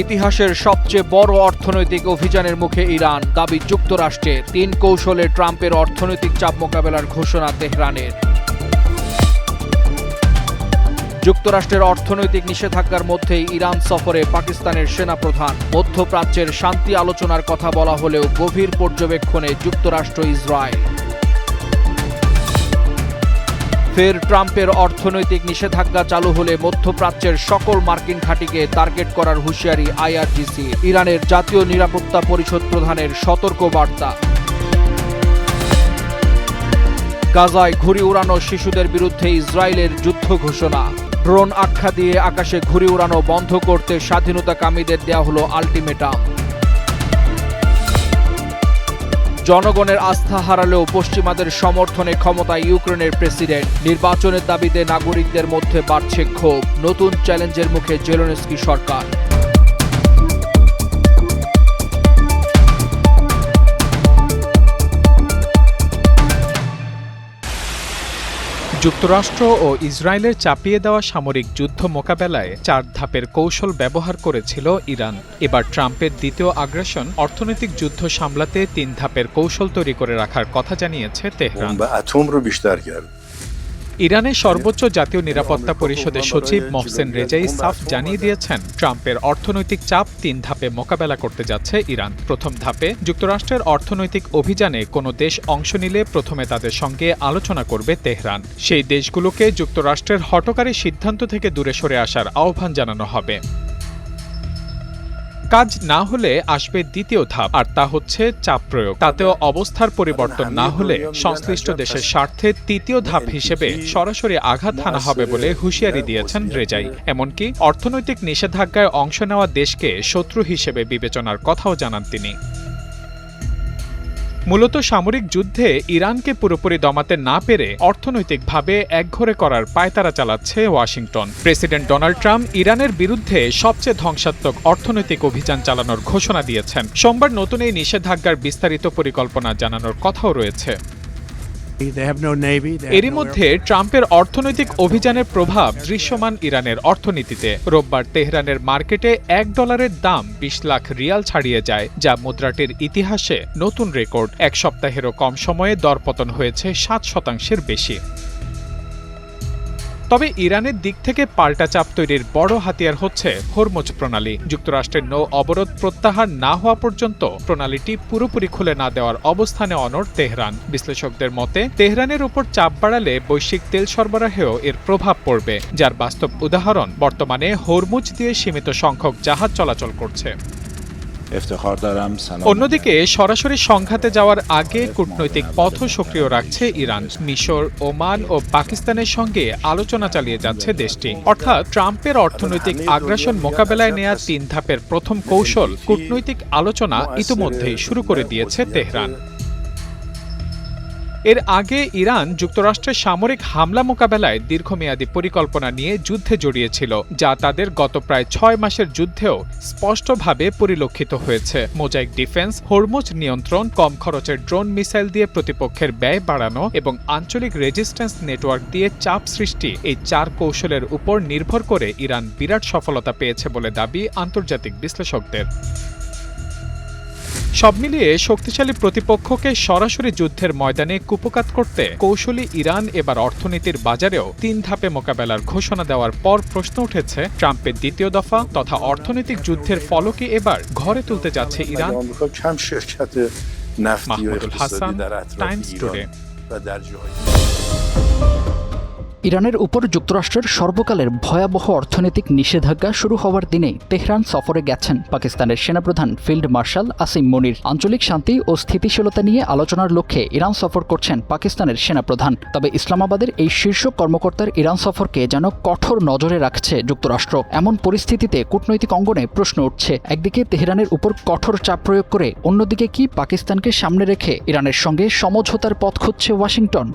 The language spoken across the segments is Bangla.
ইতিহাসের সবচেয়ে বড় অর্থনৈতিক অভিযানের মুখে ইরান, দাবি যুক্তরাষ্ট্রের। ৩ কৌশলে ট্রাম্পের অর্থনৈতিক চাপ মোকাবেলার ঘোষণা তেহরানের। যুক্তরাষ্ট্রের অর্থনৈতিক নিষেধাজ্ঞার মধ্যেই ইরান সফরে পাকিস্তানের সেনাপ্রধান। মধ্যপ্রাচ্যের শান্তি আলোচনার কথা বলা হলেও গভীর পর্যবেক্ষণে যুক্তরাষ্ট্র ইসরায়েল। ফের ট্রাম্পের অর্থনৈতিক নিষেধাজ্ঞা চালু হলে মধ্যপ্রাচ্যের সকল মার্কিন ঘাঁটিকে টার্গেট করার হুঁশিয়ারি আইআরজিসি। ইরানের জাতীয় নিরাপত্তা পরিষদ প্রধানের সতর্ক বার্তা। গাজায় ঘুড়ি উড়ানো শিশুদের বিরুদ্ধে ইসরায়েলের যুদ্ধ ঘোষণা। ড্রোন আখ্যা দিয়ে আকাশে ঘুড়ি উড়ানো বন্ধ করতে স্বাধীনতাকামীদের দেয়া হলো আল্টিমেটাম। জনগণের আস্থা হারালেও পশ্চিমাদের সমর্থনে ক্ষমতায় ইউক্রেনের প্রেসিডেন্ট। নির্বাচনের দাবিতে নাগরিকদের মধ্যে বাড়ছে ক্ষোভ। নতুন চ্যালেঞ্জের মুখে জেলেনস্কি সরকার। যুক্তরাষ্ট্র ও ইসরায়েলের চাপিয়ে দেওয়া সামরিক যুদ্ধ মোকাবেলায় 4 ধাপের কৌশল ব্যবহার করেছিল ইরান। এবার ট্রাম্পের দ্বিতীয় আগ্রাসন অর্থনৈতিক যুদ্ধ সামলাতে 3 ধাপের কৌশল তৈরি করে রাখার কথা জানিয়েছে তেহরান। ইরানের সর্বোচ্চ জাতীয় নিরাপত্তা পরিষদের সচিব মোহসেন রেজাই সাফ জানিয়ে দিয়েছেন, ট্রাম্পের অর্থনৈতিক চাপ 3 ধাপে মোকাবেলা করতে যাচ্ছে ইরান। প্রথম ধাপে যুক্তরাষ্ট্রের অর্থনৈতিক অভিযানে কোনো দেশ অংশ নিলে প্রথমে তাদের সঙ্গে আলোচনা করবে তেহরান। সেই দেশগুলোকে যুক্তরাষ্ট্রের হঠকারী সিদ্ধান্ত থেকে দূরে সরে আসার আহ্বান জানানো হবে। কাজ না হলে আসবে দ্বিতীয় ধাপ, আর তা হচ্ছে চাপ প্রয়োগ। তাতেও অবস্থার পরিবর্তন না হলে সংশ্লিষ্ট দেশের স্বার্থে তৃতীয় ধাপ হিসেবে সরাসরি আঘাত হানা হবে বলে হুঁশিয়ারি দিয়েছেন রেজাই। এমনকি অর্থনৈতিক নিষেধাজ্ঞায় অংশ নেওয়া দেশকে শত্রু হিসেবে বিবেচনার কথাও জানান তিনি। মূলত সামরিক যুদ্ধে ইরানকে পুরোপুরি দমাতে না পেরে অর্থনৈতিকভাবে একঘরে করার পায়তারা চালাচ্ছে ওয়াশিংটন। প্রেসিডেন্ট ডোনাল্ড ট্রাম্প ইরানের বিরুদ্ধে সবচেয়ে ধ্বংসাত্মক অর্থনৈতিক অভিযান চালানোর ঘোষণা দিয়েছেন। সোমবার নতুন এই নিষেধাজ্ঞার বিস্তারিত পরিকল্পনা জানানোর কথাও রয়েছে। এরই মধ্যে ট্রাম্পের অর্থনৈতিক অভিযানের প্রভাব দৃশ্যমান ইরানের অর্থনীতিতে। রোববার তেহরানের মার্কেটে $1 দাম 20 লাখ রিয়াল ছাড়িয়ে যায়, যা মুদ্রাটির ইতিহাসে নতুন রেকর্ড। 1 সপ্তাহেরও কম সময়ে দরপতন হয়েছে 7% বেশি। তবে ইরানের দিক থেকে পাল্টা চাপ তৈরির বড় হাতিয়ার হচ্ছে হরমুজ প্রণালী। যুক্তরাষ্ট্রের নৌ অবরোধ প্রত্যাহার না হওয়া পর্যন্ত প্রণালীটি পুরোপুরি খুলে না দেওয়ার অবস্থানে অনড় তেহরান। বিশ্লেষকদের মতে, তেহরানের উপর চাপ বাড়ালে বৈশ্বিক তেল সরবরাহেও এর প্রভাব পড়বে, যার বাস্তব উদাহরণ বর্তমানে হরমুজ দিয়ে সীমিত সংখ্যক জাহাজ চলাচল করছে। অন্যদিকে সরাসরি সংঘাতে যাওয়ার আগে কূটনৈতিক পথও সক্রিয় রাখছে ইরান। মিশর, ওমান ও পাকিস্তানের সঙ্গে আলোচনা চালিয়ে যাচ্ছে দেশটি। অর্থাৎ ট্রাম্পের অর্থনৈতিক আগ্রাসন মোকাবেলায় নেয়া 3 ধাপের প্রথম কৌশল কূটনৈতিক আলোচনা ইতিমধ্যেই শুরু করে দিয়েছে তেহরান। এর আগে ইরান যুক্তরাষ্ট্রের সামরিক হামলা মোকাবেলায় দীর্ঘমেয়াদী পরিকল্পনা নিয়ে যুদ্ধে জড়িয়েছিল, যা তাদের গত প্রায় 6 মাসের যুদ্ধেও স্পষ্টভাবে পরিলক্ষিত হয়েছে। মোজাইক ডিফেন্স, হরমুজ নিয়ন্ত্রণ, কম খরচের ড্রোন মিসাইল দিয়ে প্রতিপক্ষের ব্যয় বাড়ানো এবং আঞ্চলিক রেজিস্ট্যান্স নেটওয়ার্ক দিয়ে চাপ সৃষ্টি, এই 4 কৌশলের উপর নির্ভর করে ইরান বিরাট সফলতা পেয়েছে বলে দাবি আন্তর্জাতিক বিশ্লেষকদের। সব মিলিয়ে শক্তিশালী প্রতিপক্ষকে সরাসরি যুদ্ধের ময়দানে কুপকাত করতে কৌশলী ইরান এবার অর্থনীতির বাজারেও 3 ধাপে মোকাবেলার ঘোষণা দেওয়ার পর প্রশ্ন উঠেছে, ট্রাম্পের দ্বিতীয় দফা তথা অর্থনৈতিক যুদ্ধের ফলকে এবার ঘরে তুলতে যাচ্ছে Iran. Mahmudul Hasan, Times today. ইরানের উপর যুক্তরাষ্ট্রের সর্বকালের ভয়াবহ অর্থনৈতিক নিষেধাজ্ঞা শুরু হওয়ার দিনে তেহরান সফরে গেছেন পাকিস্তানের সেনাপ্রধান ফিল্ড মার্শাল আসিম মনির। আঞ্চলিক শান্তি ও স্থিতিশীলতা নিয়ে আলোচনার লক্ষ্যে ইরান সফর করছেন পাকিস্তানের সেনাপ্রধান। তবে ইসলামাবাদের এই শীর্ষ কর্মকর্তার ইরান সফরকে যেন কঠোর নজরে রাখছে যুক্তরাষ্ট্র। এমন পরিস্থিতিতে কূটনৈতিক অঙ্গনে প্রশ্ন উঠছে, একদিকে তেহরানের উপর কঠোর চাপ প্রয়োগ করে, অন্যদিকে কি পাকিস্তানকে সামনে রেখে ইরানের সঙ্গে সমঝোতার পথ খুঁজছে ওয়াশিংটন?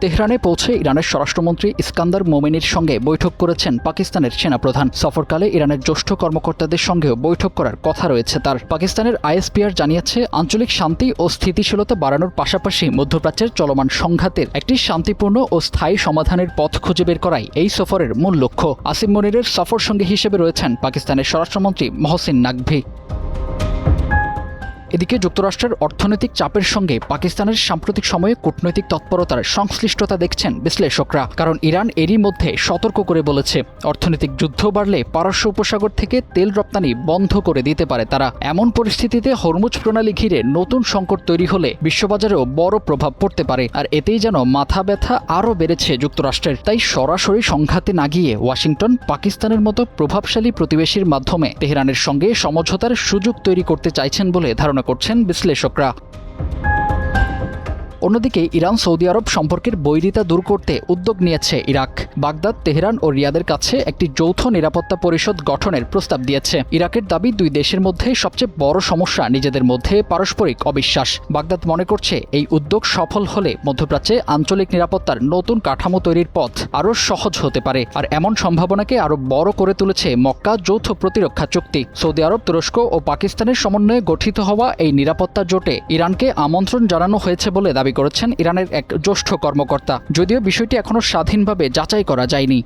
তেহরানে পৌঁছে ইরানের স্বরাষ্ট্রমন্ত্রী ইস্কান্দার মোমেনির সঙ্গে বৈঠক করেছেন পাকিস্তানের সেনাপ্রধান। সফরকালে ইরানের জ্যেষ্ঠ কর্মকর্তাদের সঙ্গেও বৈঠক করার কথা রয়েছে তার। পাকিস্তানের আইএসপিআর জানিয়েছে, আঞ্চলিক শান্তি ও স্থিতিশীলতা বাড়ানোর পাশাপাশি মধ্যপ্রাচ্যের চলমান সংঘাতের একটি শান্তিপূর্ণ ও স্থায়ী সমাধানের পথ খুঁজে বের করাই এই সফরের মূল লক্ষ্য। আসিম মনিরের সফর সঙ্গী হিসেবে রয়েছেন পাকিস্তানের স্বরাষ্ট্রমন্ত্রী মহসিন নাকভি। এদিকে যুক্তরাষ্ট্রের অর্থনৈতিক চাপের সঙ্গে পাকিস্তানের সাম্প্রতিক সময়ে কূটনৈতিক তৎপরতার সংশ্লিষ্টতা দেখছেন বিশ্লেষকরা। কারণ ইরান এরই মধ্যে সতর্ক করে বলেছে, অর্থনৈতিক যুদ্ধ বাড়লে পারস্য উপসাগর থেকে তেল রপ্তানি বন্ধ করে দিতে পারে তারা। এমন পরিস্থিতিতে হরমুজ প্রণালী ঘিরে নতুন সংকট তৈরি হলে বিশ্ববাজারেও বড় প্রভাব পড়তে পারে। আর এতেই যেন মাথা ব্যথা আরও বেড়েছে যুক্তরাষ্ট্রের। তাই সরাসরি সংঘাতে না গিয়ে ওয়াশিংটন পাকিস্তানের মতো প্রভাবশালী প্রতিবেশীর মাধ্যমে তেহরানের সঙ্গে সমঝোতার সুযোগ তৈরি করতে চাইছেন বলে ধারণা করছেন বিশ্লেষকরা। অন্যদিকে ইরান সৌদি আরব সম্পর্কের বৈরিতা দূর করতে উদ্যোগ নিয়েছে ইরাক। বাগদাদ, তেহরান ও রিয়াদের কাছে একটি যৌথ নিরাপত্তা পরিষদ গঠনের প্রস্তাব দিয়েছে। ইরাকের দাবি, দুই দেশের মধ্যে সবচেয়ে বড় সমস্যা নিজেদের মধ্যে পারস্পরিক অবিশ্বাস। বাগদাদ মনে করছে, এই উদ্যোগ সফল হলে মধ্যপ্রাচ্যে আঞ্চলিক নিরাপত্তার নতুন কাঠামো তৈরির পথ আরও সহজ হতে পারে। আর এমন সম্ভাবনাকে আরও বড় করে তুলেছে মক্কা যৌথ প্রতিরক্ষা চুক্তি। সৌদি আরব, তুরস্ক ও পাকিস্তানের সমন্বয়ে গঠিত হওয়া এই নিরাপত্তা জোটে ইরানকে আমন্ত্রণ জানানো হয়েছে বলে দাবি করেছেন ইরানের এক জ্যেষ্ঠ কর্মকর্তা, যদিও বিষয়টি এখনো স্বাধীনভাবে যাচাই করা যায়নি।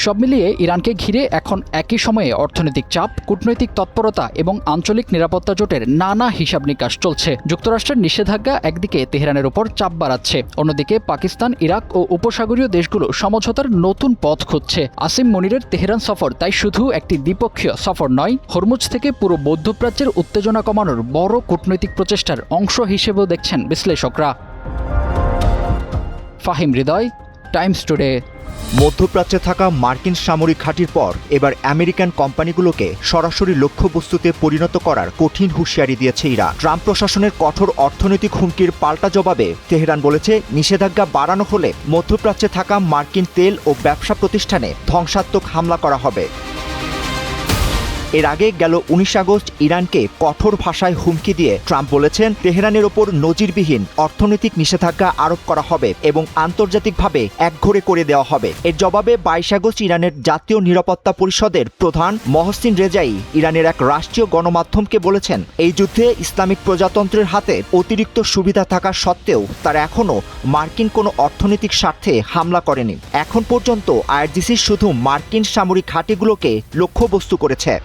সব মিলিয়ে ইরানকে ঘিরে এখন একই সময়ে অর্থনৈতিক চাপ, কূটনৈতিক তৎপরতা এবং আঞ্চলিক নিরাপত্তা জোটের নানা হিসাব নিকাশ চলছে। যুক্তরাষ্ট্রের নিষেধাজ্ঞা একদিকে তেহরানের ওপর চাপ বাড়াচ্ছে, অন্যদিকে পাকিস্তান, ইরাক ও উপসাগরীয় দেশগুলো সমঝোতার নতুন পথ খুঁজছে। আসিম মনিরের তেহরান সফর তাই শুধু একটি দ্বিপক্ষীয় সফর নয়, হরমুজ থেকে পুরো মধ্যপ্রাচ্যের উত্তেজনা কমানোর বড় কূটনৈতিক প্রচেষ্টার অংশ হিসেবেও দেখছেন বিশ্লেষকরা। ফাহিম হৃদয়, টাইমস টুডে। মধ্যপ্রাচ্যে থাকা মার্কিন সামরিক ঘাঁটির পর এবার আমেরিকান কোম্পানিগুলোকে সরাসরি লক্ষ্যবস্তুতে পরিণত করার কঠিন হুঁশিয়ারি দিয়েছে ইরান। ট্রাম্প প্রশাসনের কঠোর অর্থনৈতিক হুমকির পাল্টা জবাবে তেহরান বলেছে, নিষেধাজ্ঞা বাড়ানো হলে মধ্যপ্রাচ্যে থাকা মার্কিন তেল ও ব্যবসা প্রতিষ্ঠানে ধ্বংসাত্মক হামলা করা হবে। এর আগে গেল 19 আগস্ট ইরানকে কঠোর ভাষায় হুমকি দিয়ে ট্রাম্প বলেছেন, তেহরানের ওপর নজিরবিহীন অর্থনৈতিক নিষেধাজ্ঞা আরোপ করা হবে এবং আন্তর্জাতিকভাবে একঘরে করে দেওয়া হবে। এর জবাবে 22 আগস্ট ইরানের জাতীয় নিরাপত্তা পরিষদের প্রধান মহসিন রেজাই ইরানের এক রাষ্ট্রীয় গণমাধ্যমকে বলেছেন, এই যুদ্ধে ইসলামিক প্রজাতন্ত্রের হাতে অতিরিক্ত সুবিধা থাকা সত্ত্বেও তারা এখনও মার্কিন কোনো অর্থনৈতিক স্বার্থে হামলা করেনি। এখন পর্যন্ত আইআরজিসি শুধু মার্কিন সামরিক ঘাঁটিগুলোকে লক্ষ্যবস্তু করেছে।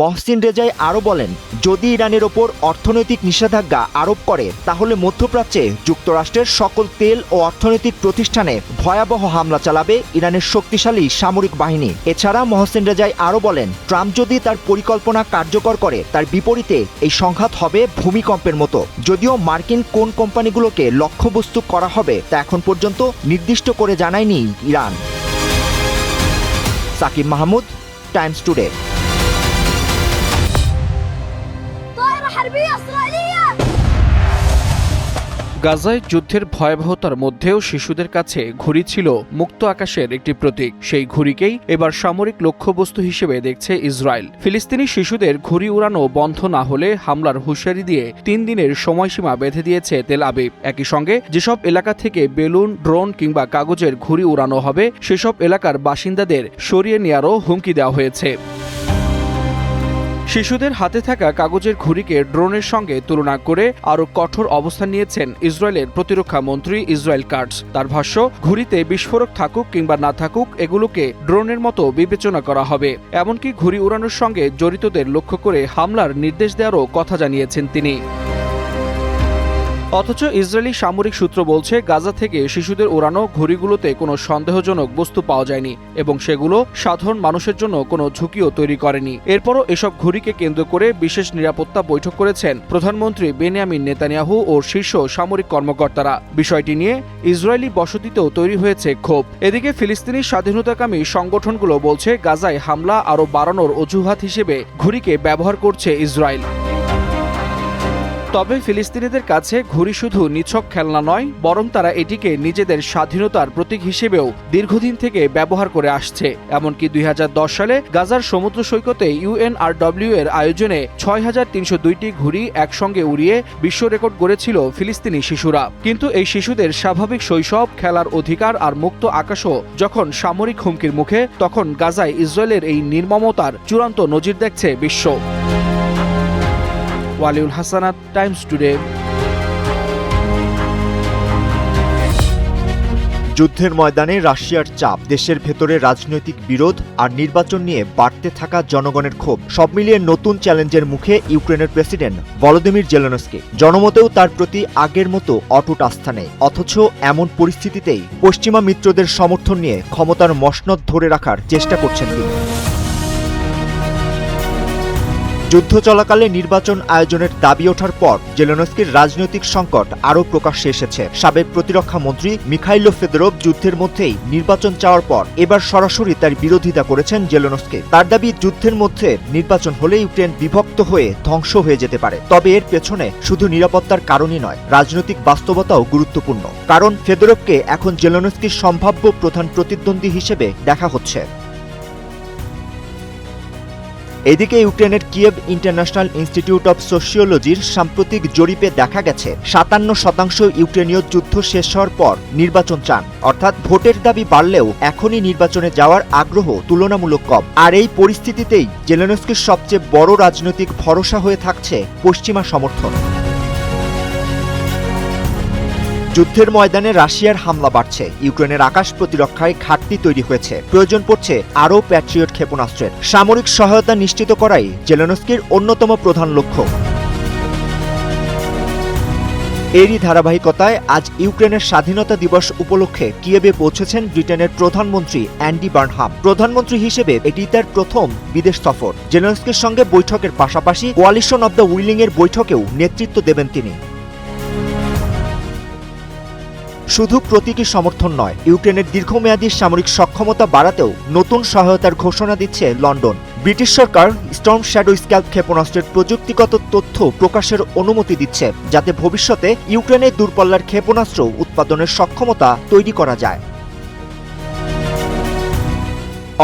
মহসিন রেজাই আরও বলেন, যদি ইরানের ওপর অর্থনৈতিক নিষেধাজ্ঞা আরোপ করে তাহলে মধ্যপ্রাচ্যে যুক্তরাষ্ট্রের সকল তেল ও অর্থনৈতিক প্রতিষ্ঠানে ভয়াবহ হামলা চালাবে ইরানের শক্তিশালী সামরিক বাহিনী। এছাড়া মহসিন রেজাই আরও বলেন, ট্রাম্প যদি তার পরিকল্পনা কার্যকর করে তার বিপরীতে এই সংঘাত হবে ভূমিকম্পের মতো। যদিও মার্কিন কোন কোম্পানিগুলোকে লক্ষ্যবস্তু করা হবে তা এখন পর্যন্ত নির্দিষ্ট করে জানায়নি Iran. Sakib Mahmud, Times Today. গাজায় যুদ্ধের ভয়াবহতার মধ্যেও শিশুদের কাছে ঘুড়ি ছিল মুক্ত আকাশের একটি প্রতীক। সেই ঘুড়িকেই এবার সামরিক লক্ষ্যবস্তু হিসেবে দেখছে ইসরায়েল। ফিলিস্তিনি শিশুদের ঘুড়ি উড়ানো বন্ধ না হলে হামলার হুঁশিয়ারি দিয়ে 3 দিনের সময়সীমা বেঁধে দিয়েছে তেল আবিব। একই সঙ্গে যেসব এলাকা থেকে বেলুন, ড্রোন কিংবা কাগজের ঘুড়ি উড়ানো হবে সেসব এলাকার বাসিন্দাদের সরিয়ে নেওয়ারও হুমকি দেওয়া হয়েছে। শিশুদের হাতে থাকা কাগজের ঘুড়িকে ড্রোনের সঙ্গে তুলনা করে আরও কঠোর অবস্থান নিয়েছেন ইসরায়েলের প্রতিরক্ষা মন্ত্রী ইসরায়েল কাটজ। তার ভাষ্য, ঘুড়িতে বিস্ফোরক থাকুক কিংবা না থাকুক এগুলোকে ড্রোনের মতো বিবেচনা করা হবে। এমনকি ঘুড়ি উড়ানোর সঙ্গে জড়িতদের লক্ষ্য করে হামলার নির্দেশ দেওয়ারও কথা জানিয়েছেন তিনি। অথচ ইসরায়েলি সামরিক সূত্র বলছে, গাজা থেকে শিশুদের ওড়ানো ঘুড়িগুলোতে কোনো সন্দেহজনক বস্তু পাওয়া যায়নি এবং সেগুলো সাধারণ মানুষের জন্য কোনো ঝুঁকিও তৈরি করেনি। এরপরও এসব ঘুড়িকে কেন্দ্র করে বিশেষ নিরাপত্তা বৈঠক করেছেন প্রধানমন্ত্রী বেনিয়ামিন নেতানিয়াহু ও শীর্ষ সামরিক কর্মকর্তারা। বিষয়টি নিয়ে ইসরায়েলি বসতিতেও তৈরি হয়েছে ক্ষোভ। এদিকে ফিলিস্তিনি স্বাধীনতাকামী সংগঠনগুলো বলছে, গাজায় হামলা আরও বাড়ানোর অজুহাত হিসেবে ঘুড়িকে ব্যবহার করছে ইসরায়েল। তবে ফিলিস্তিনিদের কাছে ঘুড়ি শুধু নিছক খেলনা নয়, বরং তারা এটিকে নিজেদের স্বাধীনতার প্রতীক হিসেবেও দীর্ঘদিন থেকে ব্যবহার করে আসছে। এমনকি 2010 সালে গাজার সমুদ্র সৈকতে UNRW এর আয়োজনে 6302টি ঘুড়ি একসঙ্গে উড়িয়ে বিশ্ব রেকর্ড গড়েছিল ফিলিস্তিনি শিশুরা। কিন্তু এই শিশুদের স্বাভাবিক শৈশব, খেলার অধিকার আর মুক্ত আকাশও যখন সামরিক হুমকির মুখে, তখন গাজায় ইসরায়েলের এই নির্মমতার চূড়ান্ত নজির দেখছে বিশ্ব। Waliul Hasnat, Times today. যুদ্ধের ময়দানে রাশিয়ার চাপ, দেশের ভেতরে রাজনৈতিক বিরোধ আর নির্বাচন নিয়ে বাড়তে থাকা জনগণের ক্ষোভ, সব মিলিয়ে নতুন চ্যালেঞ্জের মুখে ইউক্রেনের প্রেসিডেন্ট ভলোদিমির জেলেনস্কি। জনমতেও তার প্রতি আগের মতো অটুট আস্থা নেই। অথচ এমন পরিস্থিতিতেই পশ্চিমা মিত্রদের সমর্থন নিয়ে ক্ষমতার মসনদ ধরে রাখার চেষ্টা করছেন তিনি। যুদ্ধ চলাকালে নির্বাচন আয়োজনের দাবি ওঠার পর জেলেনস্কির রাজনৈতিক সংকট আরও প্রকাশ্যে এসেছে। সাবেক প্রতিরক্ষা মন্ত্রী মিখাইলো ফেদরভ যুদ্ধের মধ্যেই নির্বাচন চাওয়ার পর এবার সরাসরি তার বিরোধিতা করেছেন জেলেনস্কি। তার দাবি, যুদ্ধের মধ্যে নির্বাচন হলে ইউক্রেন বিভক্ত হয়ে ধ্বংস হয়ে যেতে পারে। তবে এর পেছনে শুধু নিরাপত্তার কারণই নয়, রাজনৈতিক বাস্তবতাও গুরুত্বপূর্ণ। কারণ ফেদরভকে এখন জেলেনস্কির সম্ভাব্য প্রধান প্রতিদ্বন্দ্বী হিসেবে দেখা হচ্ছে। এদিকে ইউক্রেনের কিয়েভ ইন্টারন্যাশনাল ইনস্টিটিউট অব সোশিওলজির সাম্প্রতিক জরিপে দেখা গেছে 57% ইউক্রেনীয় যুদ্ধ শেষ হওয়ার পর নির্বাচন চান। অর্থাৎ ভোটের দাবি বাড়লেও এখনই নির্বাচনে যাওয়ার আগ্রহ তুলনামূলক কম। আর এই পরিস্থিতিতেই জেলেনস্কির সবচেয়ে বড় রাজনৈতিক ভরসা হয়ে থাকছে পশ্চিমা সমর্থন। যুদ্ধের ময়দানে রাশিয়ার হামলা বাড়ছে, ইউক্রেনের আকাশ প্রতিরক্ষায় ঘাটতি তৈরি হয়েছে, প্রয়োজন পড়ছে আরও প্যাট্রিয়ট ক্ষেপণাস্ত্রের। সামরিক সহায়তা নিশ্চিত করাই জেলেনস্কির অন্যতম প্রধান লক্ষ্য। এরই ধারাবাহিকতায় আজ ইউক্রেনের স্বাধীনতা দিবস উপলক্ষে কিয়েভে পৌঁছেছেন ব্রিটেনের প্রধানমন্ত্রী অ্যান্ডি বার্নহাম। প্রধানমন্ত্রী হিসেবে এটি তার প্রথম বিদেশ সফর। জেলেনস্কির সঙ্গে বৈঠকের পাশাপাশি কোয়ালিশন অব দ্য উইলিং এর বৈঠকেও নেতৃত্ব দেবেন তিনি। শুধু প্রতীকী সমর্থন নয়, ইউক্রেনের দীর্ঘমেয়াদী সামরিক সক্ষমতা বাড়াতেও নতুন সহায়তার ঘোষণা দিচ্ছে লন্ডন। ব্রিটিশ সরকার স্টর্ম শ্যাডো স্ক্যালপ ক্ষেপণাস্ত্রের প্রযুক্তিগত তথ্য প্রকাশের অনুমতি দিচ্ছে, যাতে ভবিষ্যতে ইউক্রেনের দূরপাল্লার ক্ষেপণাস্ত্র উৎপাদনের সক্ষমতা তৈরি করা যায়।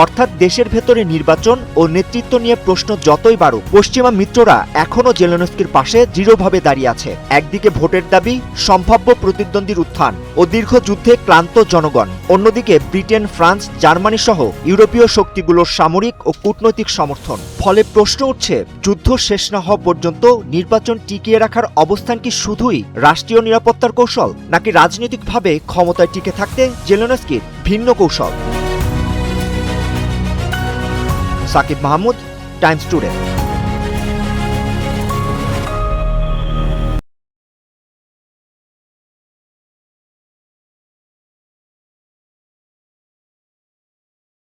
অর্থাৎ দেশের ভেতরে নির্বাচন ও নেতৃত্ব নিয়ে প্রশ্ন যতই বাড়ুক, পশ্চিমা মিত্ররা এখনও জেলেনস্কির পাশে দৃঢ়ভাবে দাঁড়িয়ে আছে। একদিকে ভোটের দাবি, সম্ভাব্য প্রতিদ্বন্দ্বীর উত্থান ও দীর্ঘ যুদ্ধে ক্লান্ত জনগণ, অন্যদিকে ব্রিটেন, ফ্রান্স, জার্মানি সহ ইউরোপীয় শক্তিগুলোর সামরিক ও কূটনৈতিক সমর্থন। ফলে প্রশ্ন উঠছে, যুদ্ধ শেষ না হওয়া পর্যন্ত নির্বাচন টিকিয়ে রাখার অবস্থান কি শুধুই রাষ্ট্রীয় নিরাপত্তার কৌশল, নাকি রাজনৈতিকভাবে ক্ষমতায় টিকে থাকতে জেলেনস্কির ভিন্ন কৌশল? Sakib Mahmud, Times today.